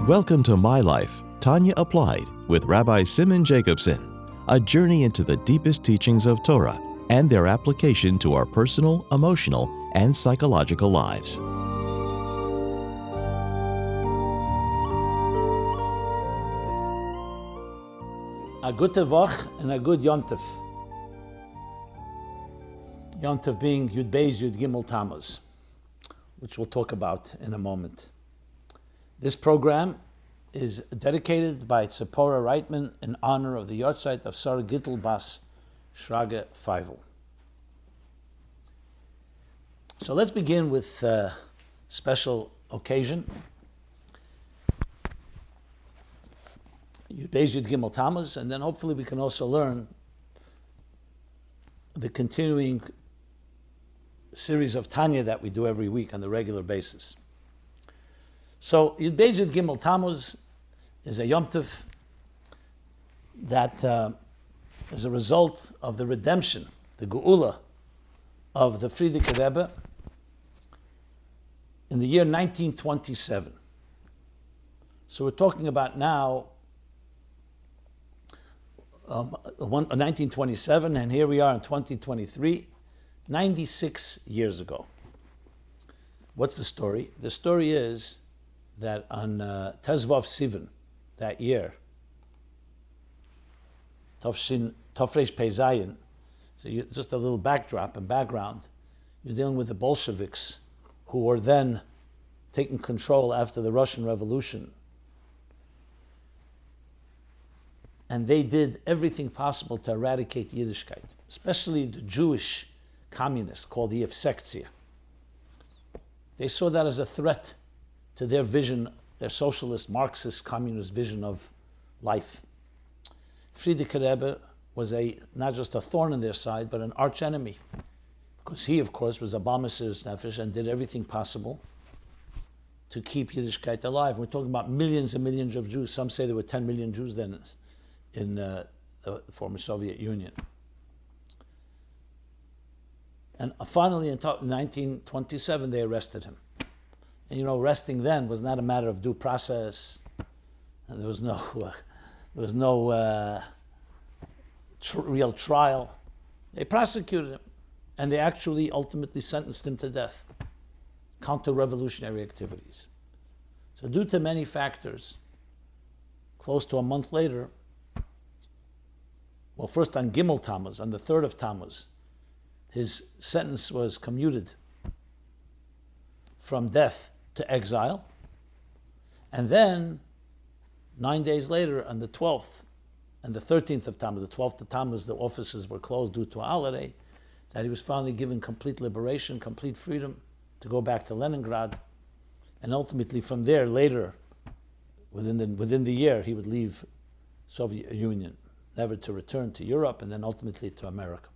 Welcome to My Life, Tanya Applied with Rabbi Simon Jacobson, a journey into the deepest teachings of Torah and their application to our personal, emotional, and psychological lives. A gute Woche and a good Yontif. Yontif being Yud Beis Yud Gimel Tammuz, which we'll talk about in a moment. This program is dedicated by Tzipora Reitman in honor of the yahrzeit of Sarah Gittel Bas Shrage Feivel. So let's begin with a special occasion. Yud Beis Yud Gimel Tammuz, and then hopefully we can also learn the continuing series of Tanya that we do every week on the regular basis. So Yud Beis Yud Gimel Tammuz is a Yom Tov that is a result of the redemption, the Geula of the Frierdiker Rebbe in the year 1927. So we're talking about now 1927, and here we are in 2023, 96 years ago. What's the story? The story is that on Tezvav Sivan, that year, Tafresh Pei Zayin, so just a little backdrop and background, you're dealing with the Bolsheviks who were then taking control after the Russian Revolution. And they did everything possible to eradicate Yiddishkeit, especially the Jewish communists called the Yevsektia. They saw that as a threat to their vision, their socialist, Marxist, communist vision of life. Frierdiker Rebbe was not just a thorn in their side, but an arch enemy, because he, of course, was a Baal Mesiras Nefesh and did everything possible to keep Yiddishkeit alive. We're talking about millions and millions of Jews. Some say there were 10 million Jews then in the former Soviet Union. And finally, in 1927, they arrested him. And arresting then was not a matter of due process. And there was no real trial. They prosecuted him, and they actually ultimately sentenced him to death. Counter-revolutionary activities. So due to many factors, close to a month later, well, first on Gimel Tammuz, on the 3rd of Tammuz, his sentence was commuted from death to exile. And then, 9 days later, on the 12th and the 13th of Tammuz, the 12th of Tammuz, the offices were closed due to a holiday, that he was finally given complete liberation, complete freedom to go back to Leningrad. And ultimately from there, later, within the year, he would leave Soviet Union, never to return to Europe, and then ultimately to America.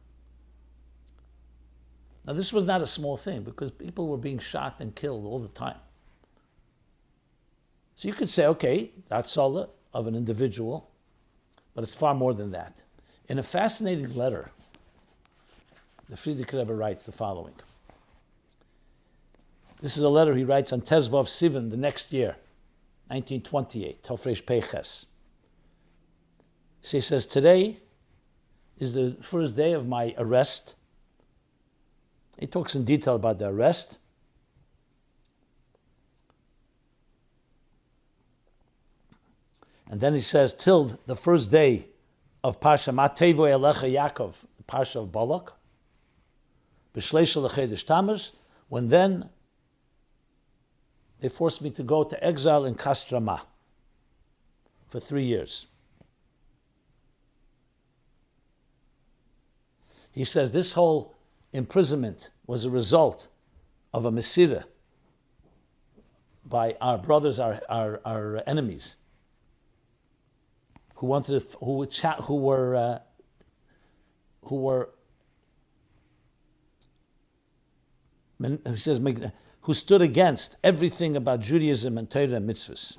Now, this was not a small thing, because people were being shot and killed all the time. So you could say, okay, that's all of an individual, but it's far more than that. In a fascinating letter, the Frierdiker Rebbe writes the following. This is a letter he writes on Tezvav Sivan the next year, 1928, Tafresh Pei Ches. So he says, today is the first day of my arrest. He talks in detail about the arrest. And then he says, till the first day of Parsha Matevo Elecha Yaakov, the Parsha of Balak, B'Shleisha L'Chedesh Tammuz, when then they forced me to go to exile in Kastrama for 3 years. He says this whole imprisonment was a result of a mesira by our brothers, our enemies, who stood against everything about Judaism and Torah and mitzvahs.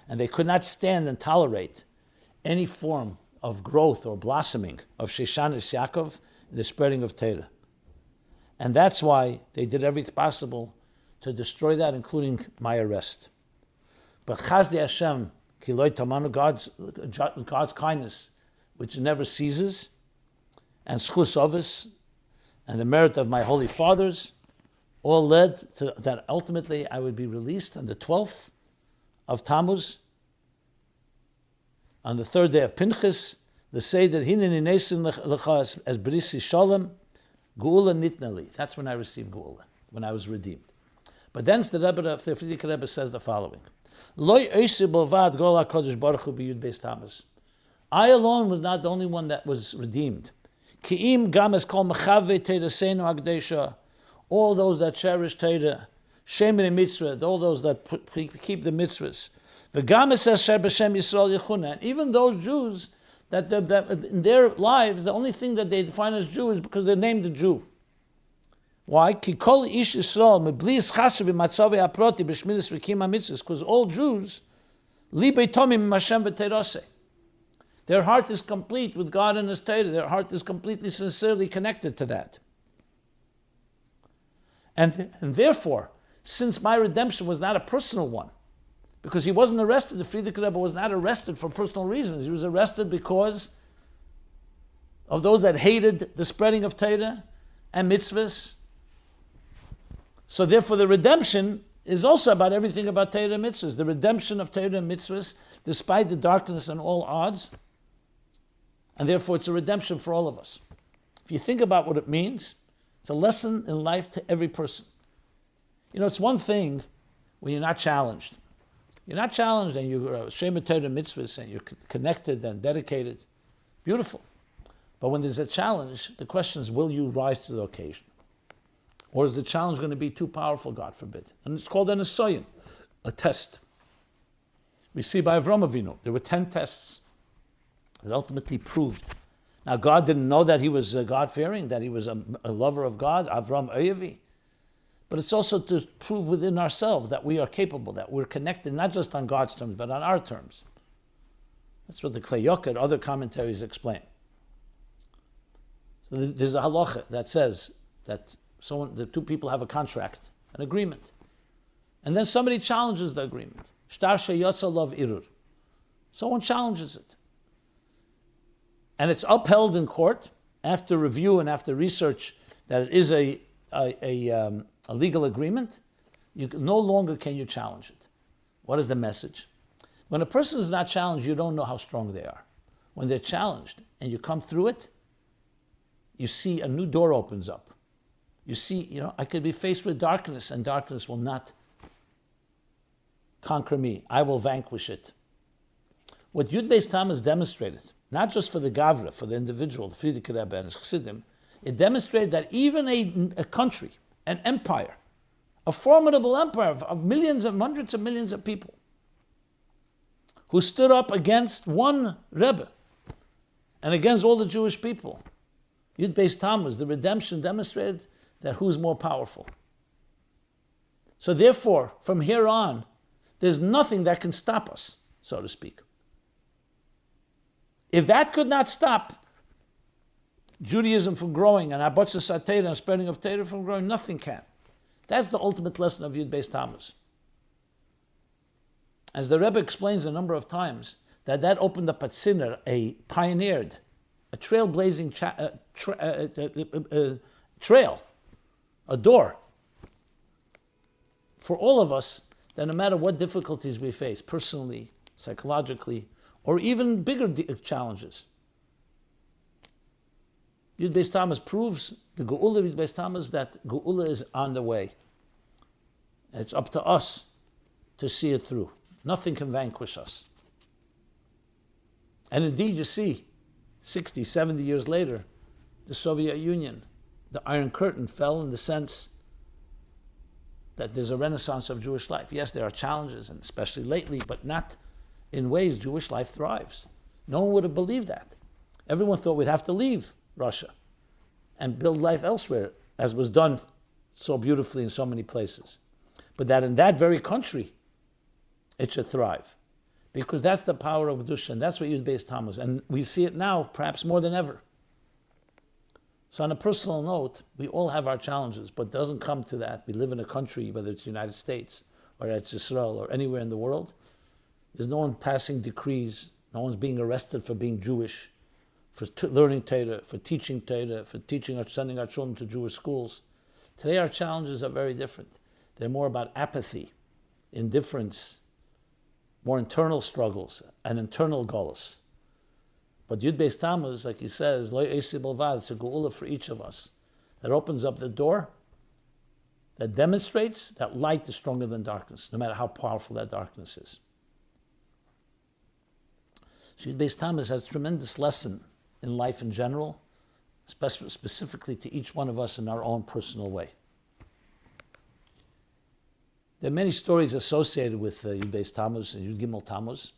And they could not stand and tolerate any form of growth or blossoming of Sheshanis Yaakov, the spreading of Torah. And that's why they did everything possible to destroy that, including my arrest. But Chasdi Hashem, Kiloi Tamanu, God's kindness, which never ceases, and Schus Ovis, and the merit of my holy fathers, all led to that ultimately I would be released on the 12th of Tammuz, on the 3rd day of Pinchas, the Seder Hineni Nesin Lecha as Brisi Shalom, Geula Nitnali. That's when I received Geula, when I was redeemed. But then the Frierdiker Rebbe says the following: Loi Oisi Bovad Gol HaKadosh Baruch Hu B'Yud Beis Tammuz. I alone was not the only one that was redeemed. Ki'im Games Kol Mechave Teiraseinu Hagdesha. All those that cherish Torah, Shemin Mitzvah, all those that keep the mitzvahs. V'games Asher B'Shem Yisrael Yechuna. And even those Jews that in their lives, the only thing that they define as Jew is because they're named a Jew. Why? Ki kol ish Yisrael mebli yischasav v'matzavi aproti b'shmiras v'kiyum mitzvahs. Because all Jews, libei tomim Hashem v'teiraseh. Their heart is complete with God and His Torah. Their heart is completely, sincerely connected to that. And therefore, since my redemption was not a personal one, because he wasn't arrested, the Frierdiker Rebbe was not arrested for personal reasons. He was arrested because of those that hated the spreading of Torah and mitzvahs. So therefore the redemption is also about everything about Torah and mitzvahs. The redemption of Torah and mitzvahs, despite the darkness and all odds. And therefore it's a redemption for all of us. If you think about what it means, it's a lesson in life to every person. You know, it's one thing when you're not challenged. You're not challenged and you're Shema Torah mitzvahs and you're connected and dedicated. Beautiful. But when there's a challenge, the question is, will you rise to the occasion? Or is the challenge going to be too powerful, God forbid? And it's called an asoyin, a test. We see by Avram Avinu, there were 10 tests that ultimately proved. Now, God didn't know that he was God-fearing, that he was a lover of God, Avram Oyevi. But it's also to prove within ourselves that we are capable, that we're connected, not just on God's terms, but on our terms. That's what the Klei Yoker and other commentaries explain. So there's a halacha that says that the two people have a contract, an agreement. And then somebody challenges the agreement. Shtar sheyotza lov irur. Someone challenges it. And it's upheld in court after review and after research that it is a legal agreement. No longer can you challenge it. What is the message? When a person is not challenged, you don't know how strong they are. When they're challenged and you come through it, you see a new door opens up. You see, I could be faced with darkness and darkness will not conquer me. I will vanquish it. What Yud Beis Tammuz demonstrated, not just for the Gavra, for the individual, the Frierdiker Rebbe and his Chassidim, it demonstrated that even a country, an empire, a formidable empire of millions and hundreds of millions of people, who stood up against one Rebbe and against all the Jewish people, Yud Beis Tammuz, the redemption demonstrated that who's more powerful. So therefore, from here on, there's nothing that can stop us, so to speak. If that could not stop Judaism from growing and Abatzas HaTorah and spreading of Torah from growing, nothing can. That's the ultimate lesson of Yud Beis Tammuz. As the Rebbe explains a number of times, that opened up a tziner, a trailblazing trail, a door for all of us, that no matter what difficulties we face, personally, psychologically, or even bigger challenges, Yud Beis Tammuz proves, the Geula of Yud Beis Tammuz, that Geula is on the way. And it's up to us to see it through. Nothing can vanquish us. And indeed, you see, 60, 70 years later, the Soviet Union, the Iron Curtain fell in the sense that there's a renaissance of Jewish life. Yes, there are challenges, and especially lately, but not in ways Jewish life thrives. No one would have believed that. Everyone thought we'd have to leave Russia and build life elsewhere, as was done so beautifully in so many places. But that in that very country, it should thrive. Because that's the power of Kedusha, and that's what Yud Beis Tammuz. And we see it now, perhaps more than ever. So on a personal note, we all have our challenges, but it doesn't come to that. We live in a country, whether it's the United States, or it's Israel, or anywhere in the world, There's no one passing decrees. No one's being arrested for being Jewish, for learning Torah, for teaching Torah, for sending our children to Jewish schools. Today our challenges are very different. They're more about apathy, indifference, more internal struggles and internal goals. But Yud Beis Tammuz, like he says, Lo Eisi Bilvad, it's a geula for each of us. That opens up the door, that demonstrates that light is stronger than darkness, no matter how powerful that darkness is. So Yud Beis Tammuz has a tremendous lesson in life in general, specifically to each one of us in our own personal way. There are many stories associated with Yud Beis Tammuz and Yud Gimel Tammuz.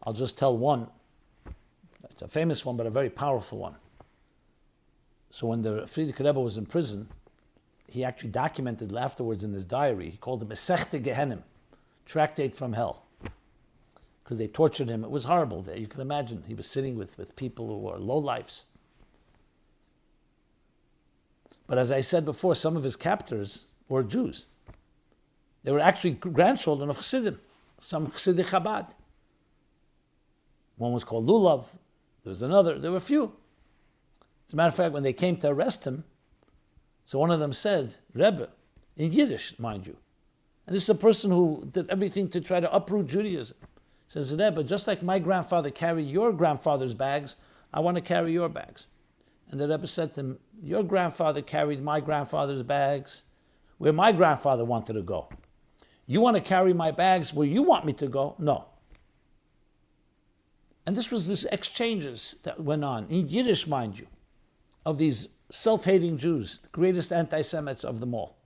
I'll just tell one. It's a famous one, but a very powerful one. So when the Frierdiker Rebbe was in prison, he actually documented afterwards in his diary. He called it Mesechte Gehenim, Tractate from Hell, because they tortured him. It was horrible there. You can imagine. He was sitting with people who were lowlifes. But as I said before, some of his captors were Jews. They were actually grandchildren of Chassidim, some Chassidic Chabad. One was called Lulav. There was another. There were a few. As a matter of fact, when they came to arrest him, so one of them said, Rebbe, in Yiddish, mind you. And this is a person who did everything to try to uproot Judaism. He says, Rebbe, just like my grandfather carried your grandfather's bags, I want to carry your bags. And the Rebbe said to him, your grandfather carried my grandfather's bags where my grandfather wanted to go. You want to carry my bags where you want me to go? No. And this was this exchanges that went on, in Yiddish, mind you, of these self-hating Jews, the greatest anti-Semites of them all.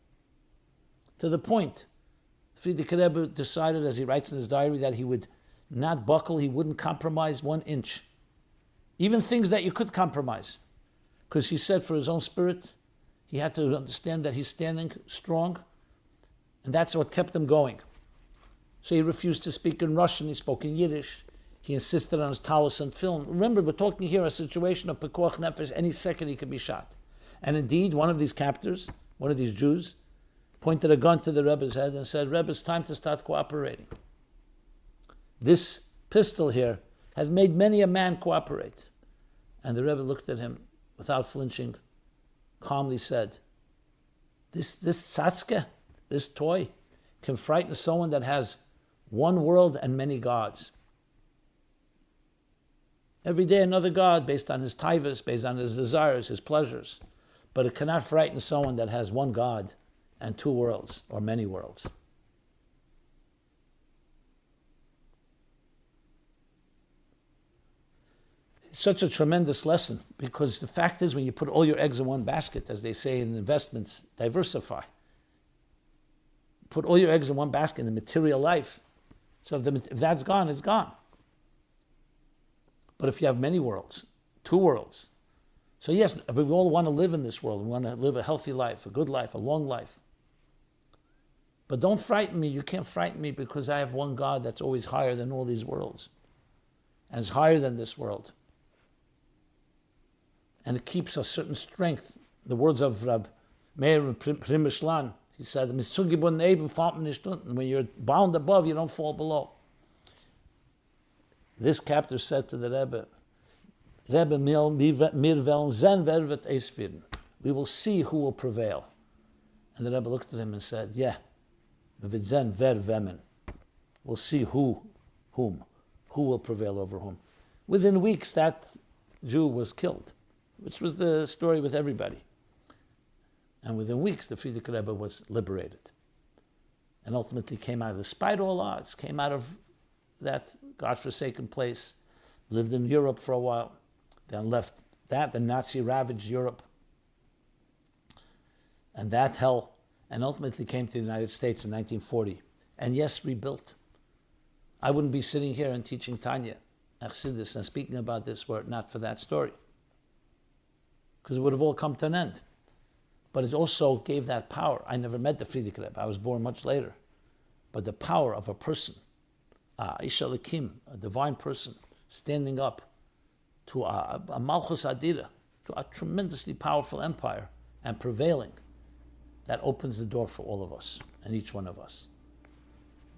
To the point, Frierdiker Rebbe decided, as he writes in his diary, that he would not buckle, he wouldn't compromise 1 inch. Even things that you could compromise. Because he said for his own spirit, he had to understand that he's standing strong, and that's what kept him going. So he refused to speak in Russian, he spoke in Yiddish. He insisted on his talus and film. Remember, we're talking here a situation of pekuach nefesh. Any second he could be shot. And indeed, one of these captors, one of these Jews, pointed a gun to the Rebbe's head and said, Rebbe, it's time to start cooperating. This pistol here has made many a man cooperate. And the Rebbe looked at him without flinching, calmly said, this tzatzke, this toy, can frighten someone that has one world and many gods. Every day another God based on his taivas, based on his desires, his pleasures. But it cannot frighten someone that has one God and 2 worlds or many worlds. It's such a tremendous lesson because the fact is when you put all your eggs in one basket, as they say in investments, diversify. Put all your eggs in one basket in material life. So if that's gone, it's gone. But if you have many worlds, 2 worlds, so yes, we all want to live in this world. We want to live a healthy life, a good life, a long life. But don't frighten me. You can't frighten me because I have one God that's always higher than all these worlds and is higher than this world. And it keeps a certain strength. The words of Rab Meir Primishlan, he says, when you're bound above, you don't fall below. This captor said to the Rebbe, we will see who will prevail. And the Rebbe looked at him and said, yeah, we'll see who will prevail over whom. Within weeks, that Jew was killed, which was the story with everybody. And within weeks, the Frierdiker Rebbe was liberated. And ultimately came out, despite all odds, came out of that godforsaken place, lived in Europe for a while, then left that, the Nazi ravaged Europe, and that hell, and ultimately came to the United States in 1940, and yes, rebuilt. I wouldn't be sitting here and teaching Tanya Applied and speaking about this were it not for that story, because it would have all come to an end. But it also gave that power. I never met the Frierdiker Rebbe. I was born much later. But the power of a person, Isha Lakim, a divine person, standing up to a Malchus Adira, to a tremendously powerful empire, and prevailing, that opens the door for all of us, and each one of us.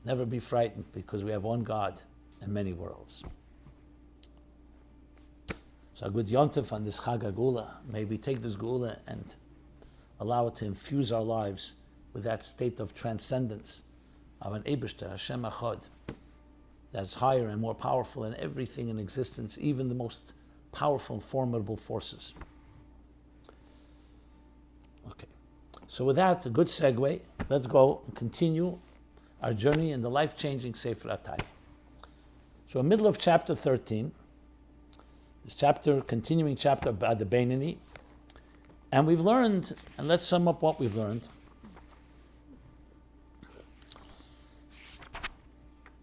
Never be frightened, because we have one God and many worlds. So a good yontif on this Chag HaGeula. May we take this Geula and allow it to infuse our lives with that state of transcendence of an Eibishter, Hashem Echad, that's higher and more powerful than everything in existence, even the most powerful and formidable forces. Okay. So with that, a good segue, let's go and continue our journey in the life-changing Sefer HaTorah. So in the middle of chapter 13, this chapter, continuing chapter about the Benoni, and we've learned, and let's sum up what we've learned.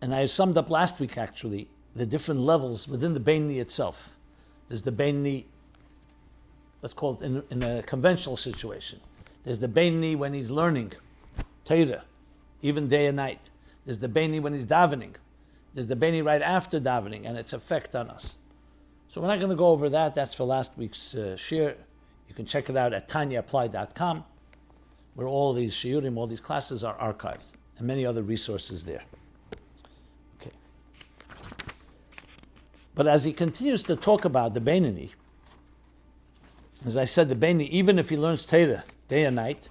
And I summed up last week, actually, the different levels within the Benoni itself. There's the Benoni, let's call it in a conventional situation. There's the Benoni when he's learning Torah, even day and night. There's the Benoni when he's davening. There's the Benoni right after davening and its effect on us. So we're not going to go over that. That's for last week's shir. You can check it out at TanyaApplied.com, where all these shiurim, all these classes are archived, and many other resources there. Okay. But as he continues to talk about the Benoni, as I said, the Benoni, even if he learns Torah day and night,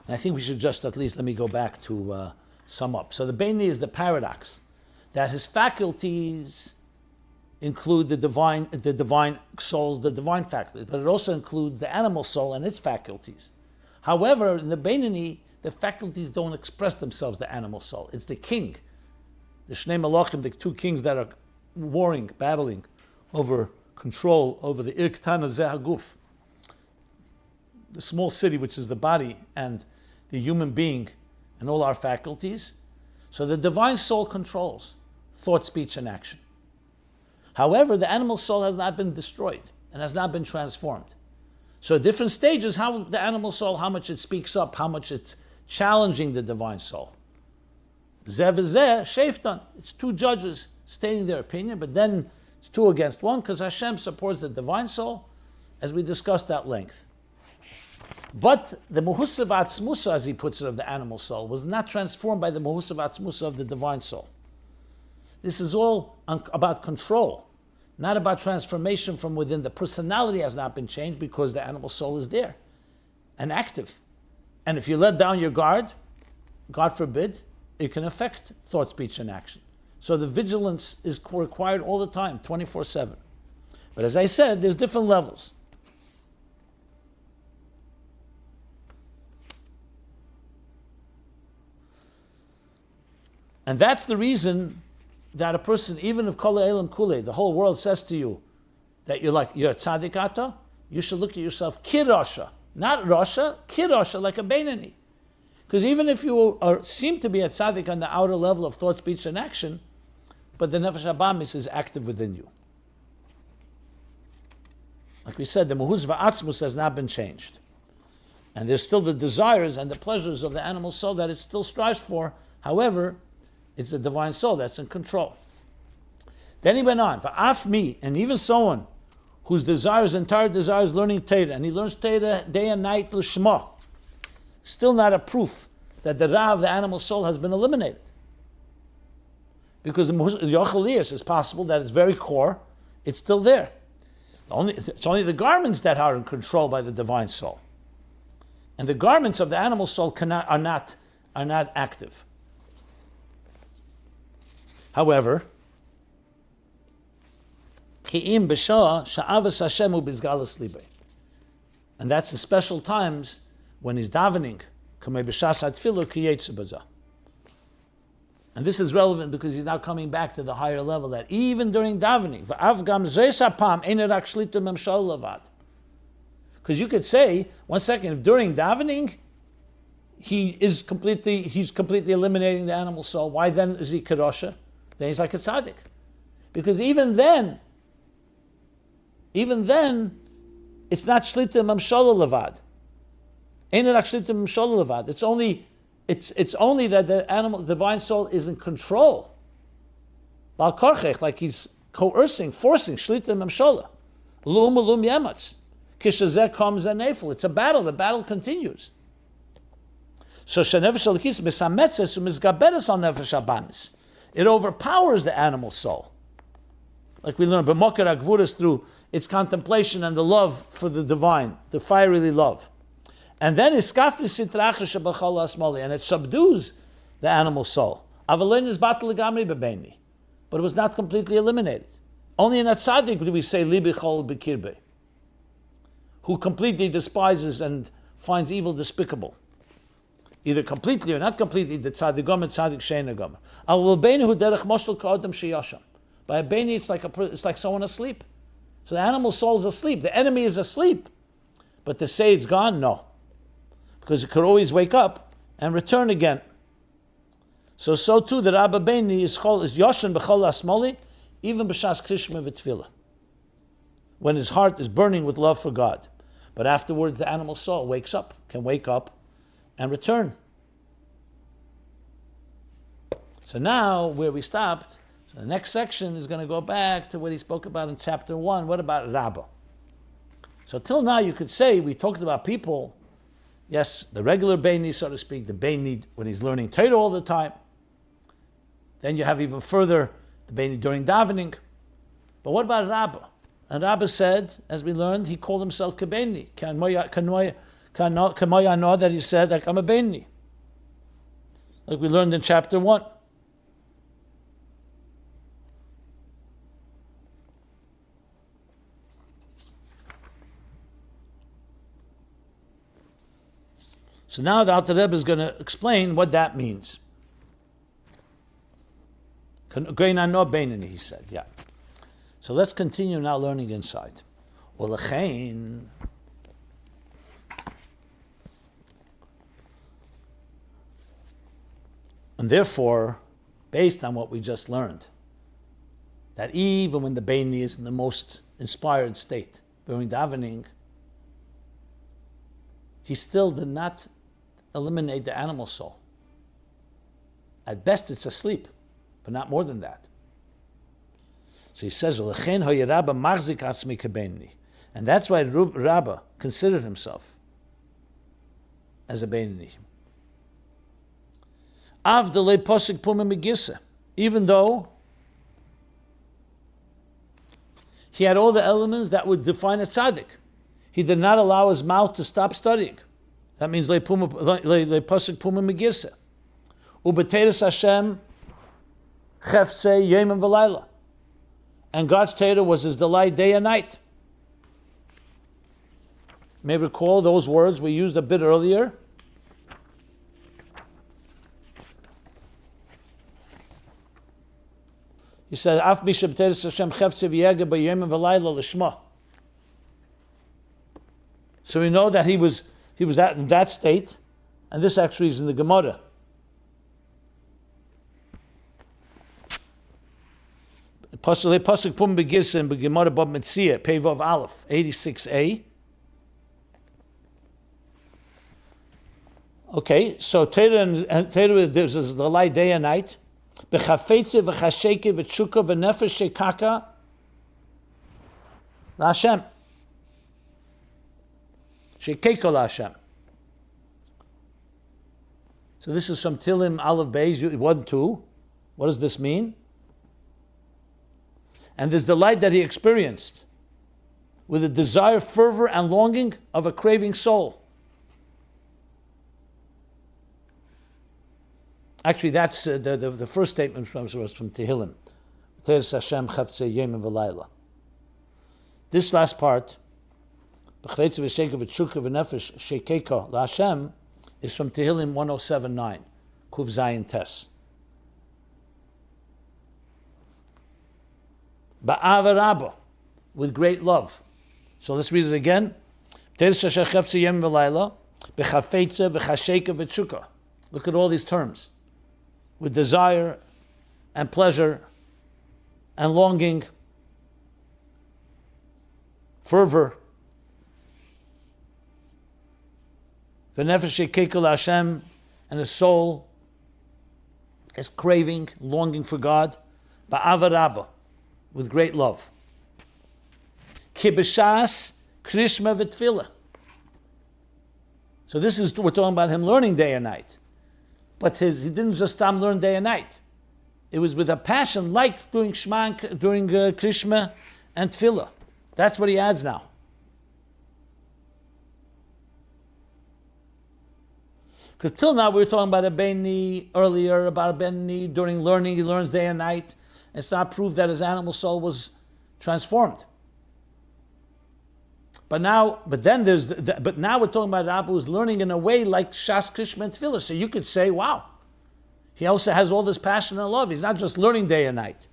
and I think we should just at least, let me go back to sum up. So the Benoni is the paradox that his faculties include the divine souls, the divine faculties, but it also includes the animal soul and its faculties. However, in the Benoni, the faculties don't express themselves, the animal soul. It's the king, the Shnei Malachim, the two kings that are warring, battling over control over the Ir Ktana Zeh HaGuf, the small city, which is the body and the human being and all our faculties. So the divine soul controls thought, speech, and action. However, the animal soul has not been destroyed and has not been transformed. So different stages, how the animal soul, how much it speaks up, how much it's challenging the divine soul. Zeh v'zeh, sheftan. It's two judges stating their opinion, but then it's 2 against 1, because Hashem supports the divine soul, as we discussed at length. But the Muhusav Atzmusa, as he puts it, of the animal soul, was not transformed by the Muhusav Atzmusa of the divine soul. This is all about control, not about transformation from within. The personality has not been changed because the animal soul is there and active. And if you let down your guard, God forbid, it can affect thought, speech, and action. So the vigilance is required all the time, 24/7. But as I said, there's different levels. And that's the reason that a person, even if Kol Elam Kule, the whole world says to you that you're a tzaddik ata, you should look at yourself kirasha, not rasha, kirasha, like a Benoni. Because even if you seem to be a tzaddik on the outer level of thought, speech, and action, but the nefesh habamis is active within you. Like we said, the muhuz va'atzmus has not been changed. And there's still the desires and the pleasures of the animal soul that it still strives for. However, it's the divine soul that's in control. Then he went on, va'af mi, and even someone whose entire desire is learning Torah, and he learns Torah day and night l'shma, still not a proof that the Ra of the animal soul has been eliminated. Because the Yochelias is possible that its very core, it's still there. It's only the garments that are in control by the divine soul. And the garments of the animal soul are not active. However, and that's in special times when he's davening. And this is relevant because he's now coming back to the higher level, that even during davening, because you could say, 1 second, if during davening he's completely eliminating the animal soul, why then is he kedosha? Then he's like a tzaddik. Because even then, it's not shlita mamshala levad. Ain't it shlita mamshala levad? It's only that the divine soul is in control. Bal karchech, like he's coercing, forcing shlita mamshala. Lum yematz. Kishazeh comes a nefel. It's a battle. The battle continues. So shenefesh alikis misametzes umizgaberes al nefesh abanis. It overpowers the animal soul. Like we learned, b'moker agvuras, through its contemplation and the love for the divine, the fiery love. And then iskafri sitracha shebachal asmali, and it subdues the animal soul. Avalein is batal legamri bebeni, but it was not completely eliminated. Only in a tzaddik do we say libi chol b'kirbe, who completely despises and finds evil despicable. Either completely or not completely, the tzaddik gomer, tzaddik sheina gomer. Al b'beinu hu derech moshel ka'odam sheyasham. By a beni, it's like someone asleep. So the animal soul is asleep. The enemy is asleep. But to say it's gone, no. Because it could always wake up and return again. So too, the Rabbah beni is yoshan b'chol asmoli, even b'shas krishma v'tfila, when his heart is burning with love for God. But afterwards, the animal soul can wake up and return. So now, where we stopped, so the next section is going to go back to what he spoke about in chapter 1. What about Rabbah? So till now, you could say, we talked about people, yes, the regular Beni, so to speak, the Beni when he's learning Torah all the time. Then you have even further the Beni during davening. But what about Rabbah? And Rabbah said, as we learned, he called himself Kabeni. Kamoya know that he said, like, I'm a Beni. Like we learned in chapter 1. So now the Alter Rebbe is going to explain what that means. He said, yeah. So let's continue now learning inside. And therefore, based on what we just learned, that even when the Beni is in the most inspired state during davening, he still did not eliminate the animal soul. At best, it's asleep, but not more than that. So he says, and that's why Rabbah considered himself as a Benoni. Even though he had all the elements that would define a tzaddik, he did not allow his mouth to stop studying. That means le pasuk puma megirse. Ubeteres Hashem chefse yemim v'layla. And God's Torah was his delight day and night. You may recall those words we used a bit earlier. He said, "Af misha b'teres Hashem chefse v'yega b'yemim v'layla l'shma." So we know that he was in that state, and this actually is in the Gemara. Pasuk Pum Begis in Gemara Bab Metzia, Pevov Aleph, 86a. Okay, so Torah is the light day and night. B'chafetze v'chasheke v'tshuka v'nefesh shekaka l'Hashem. Shekeko l'Hashem. So this is from Tilim Aleph Beis 1-2. What does this mean? And this delight that he experienced with a desire, fervor, and longing of a craving soul. Actually, that's the first statement was from Tehillim. Teres Hashem chavtzei yemim v'layla. This last part, b'chvetze v'sheka v'tshuka v'nefesh shekeka l'Hashem, is from Tehillim 107.9, Kuv Zayin Tes. Ba'ava Rabbah, with great love. So let's read it again. Teres Hashem chavtzei yemim v'layla, b'chafetze v'chasheka v'tshuka. Look at all these terms. With desire and pleasure and longing, fervor. V'nefesh shekekel Hashem, and his soul is craving, longing for God. Ba'ava Rabbah, with great love. Ki b'shas krishma v'tfilah. So this is, we're talking about him learning day and night. But he didn't just stop learning day and night. It was with a passion, like doing Shema, doing Krishma and Tefillah. That's what he adds now. Because till now we were talking about a Benoni earlier, about a Benoni during learning, he learns day and night. And it's not proof that his animal soul was transformed. But now we're talking about Rabbah who's learning in a way like Shas, Krishma, and Tefillah. So you could say, wow, he also has all this passion and love. He's not just learning day and night.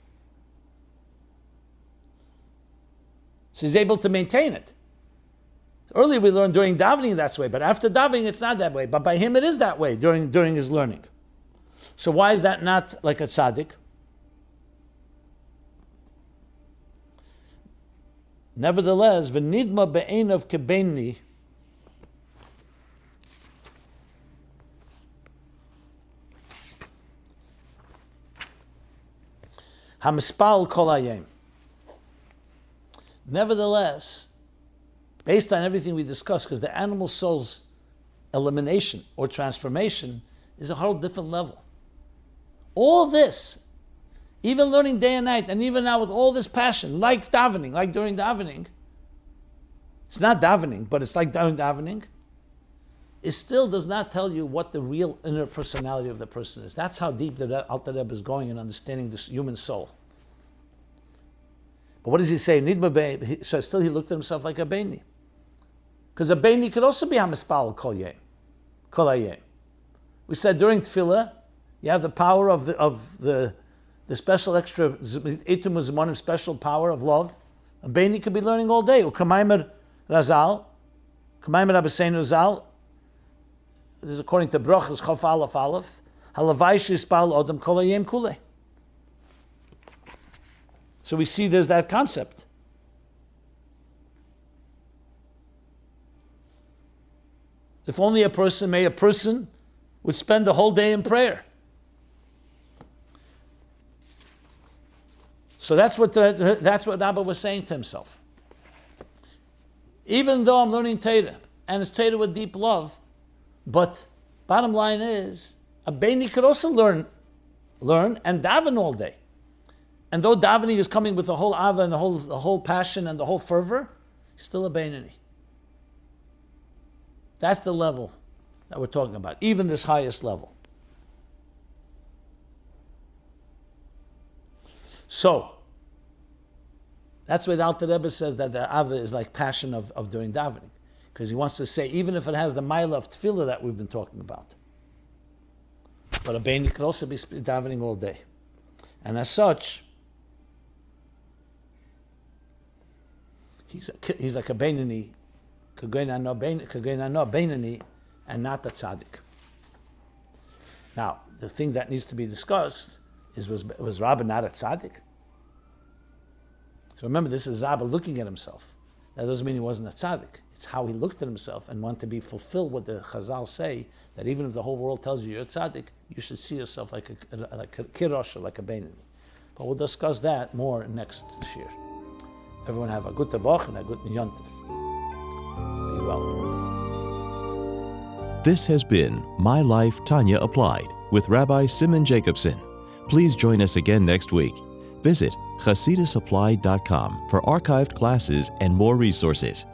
So he's able to maintain it. Earlier we learned during davening that's way, but after davening it's not that way. But by him it is that way during his learning. So why is that not like a tzaddik? Nevertheless, v'nidma be'einav kebenni, hamispal kol hayom. Nevertheless, based on everything we discussed, because the animal soul's elimination or transformation is a whole different level. All this, even learning day and night, and even now with all this passion, like davening, like during davening, it's not davening, but it's like during davening, it still does not tell you what the real inner personality of the person is. That's how deep the Alter Rebbe is going in understanding the human soul. But what does he say? So still he looked at himself like a Benoni. Because a Benoni could also be hamispal kol hayom. We said during tefillah, you have the power of the special extra itum uzmanim, special power of love. A Benoni could be learning all day. U'kamaymer Razal, Kamaymer Rabbeinu Razal. This is according to Brachos Chaf Aleph Aleph. Halavai shispal odam kol hayom kulei. So we see there's that concept. If only a person would spend the whole day in prayer. So that's what Rabbah was saying to himself. Even though I'm learning Torah, and it's Torah with deep love, but bottom line is, a Benoni could also learn and daven all day. And though davening is coming with the whole ava and the whole passion and the whole fervor, he's still a Benoni. That's the level that we're talking about, even this highest level. So, that's why the Alter Rebbe says that the ava is like passion of during davening. Because he wants to say, even if it has the mila of tefillah that we've been talking about. But a Benoni could also be davening all day. And as such, he's like a Benoni, Benoni, and not a tzaddik. Now, the thing that needs to be discussed is, was Rabbah not a tzaddik? So remember, this is Rabbah looking at himself. That doesn't mean he wasn't a tzaddik. It's how he looked at himself and wanted to be fulfilled what the Chazal say, that even if the whole world tells you you're a tzaddik, you should see yourself like a kirosh or like a Benoni. But we'll discuss that more next year. Everyone have a good tavach and a good yontif. Be well. This has been My Life, Tanya Applied with Rabbi Simon Jacobson. Please join us again next week. Visit chasidusapplied.com for archived classes and more resources.